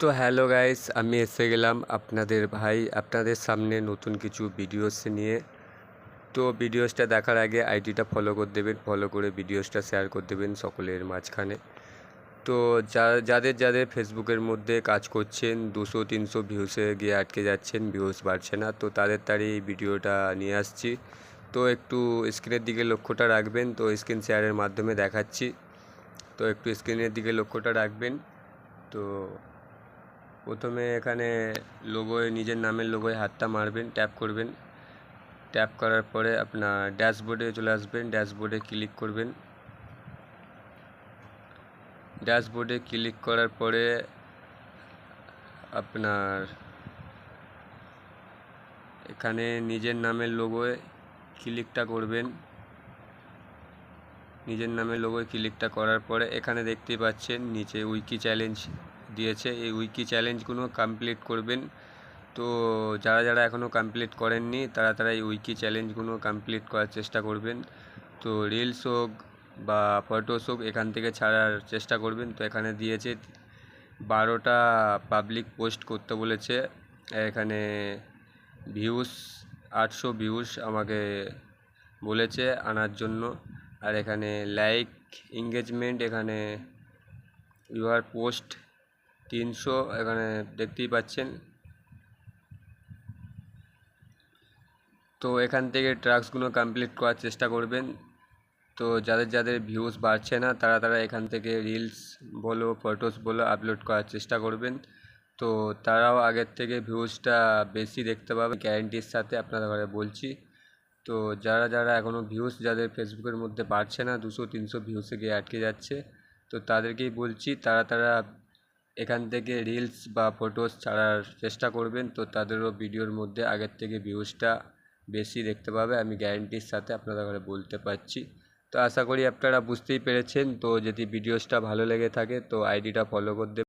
তো hello guys, আমি এসে গেলাম আপনাদের ভাই আপনাদের সামনে নতুন কিছু ভিডিওস নিয়ে। তো ভিডিওসটা দেখার আগে আইডিটা ফলো করে দেবেন, ফলো করে ভিডিওসটা শেয়ার করে দেবেন সকলের মাঝখানে। তো যাদের যাদের ফেসবুকের মধ্যে কাজ করছেন 200-300 ভিউসে গিয়ে আটকে যাচ্ছেন, ভিউস বাড়ছে না, তো তাদের এই ভিডিওটা নিয়ে আসছি। তো একটু স্ক্রিনের দিকে লক্ষ্যটা রাখবেন, তো স্ক্রিন শেয়ারের মাধ্যমে দেখাচ্ছি। তো একটু স্ক্রিনের দিকে লক্ষ্যটা রাখবেন। তো প্রথমে এখানে লোগোয় নিজের নামের লোগোয় হাতটা মারবেন, ট্যাপ করবেন। ট্যাপ করার পরে আপনার ড্যাশবোর্ডে চলে আসবেন, ড্যাশবোর্ডে ক্লিক করবেন। ড্যাশবোর্ডে ক্লিক করার পরে আপনার এখানে নিজের নামের লোগোয় ক্লিকটা করবেন। নিজের নামের লোগোয় ক্লিকটা করার পরে এখানে দেখতেই পাচ্ছেন নিচে উইকি চ্যালেঞ্জ দিয়েছে, এই উইকি চ্যালেঞ্জগুলো কমপ্লিট করবেন। তো যারা যারা এখনও কমপ্লিট করেননি তারা এই উইকি চ্যালেঞ্জগুলো কমপ্লিট করার চেষ্টা করবেন। তো রিলস হোক বা ফটোস হোক এখান থেকে ছাড়ার চেষ্টা করবেন। তো এখানে দিয়েছে 12টা পাবলিক পোস্ট করতে বলেছে। এখানে ভিউস 800 ভিউস আমাকে বলেছে আনার জন্য। আর এখানে লাইক এঙ্গেজমেন্ট এখানে ইউর পোস্ট 300 এখানে দেখতেই পাচ্ছেন। তো এখান থেকে টাস্কগুলো কমপ্লিট করার চেষ্টা করবেন। তো যাদের যাদের ভিউজ বাড়ছে না তারা এখান থেকে রিলস বলো ফটোস বলো আপলোড করার চেষ্টা করবেন। তো তারাও আগের থেকে ভিউজটা বেশি দেখতে পাবে গ্যারেন্টির সাথে আপনাদের ঘরে বলছি। তো যারা যারা এখনও ভিউজ যাদের ফেসবুকের মধ্যে বাড়ছে না, 200-300 ভিউসে গিয়ে আটকে যাচ্ছে, তো তাদেরকেই বলছি তারা এখান থেকে রিলস বা ফটোস ছাড়ার চেষ্টা করবেন। তো তাদেরও ভিডিওর মধ্যে আগের থেকে ভিউজটা বেশি দেখতে পাবে, আমি গ্যারেন্টির সাথে আপনাদের ঘরে বলতে পারছি। তো আশা করি আপনারা বুঝতেই পেরেছেন। তো যদি ভিডিওসটা ভালো লেগে থাকে তো আইডিটা ফলো করে দেবেন।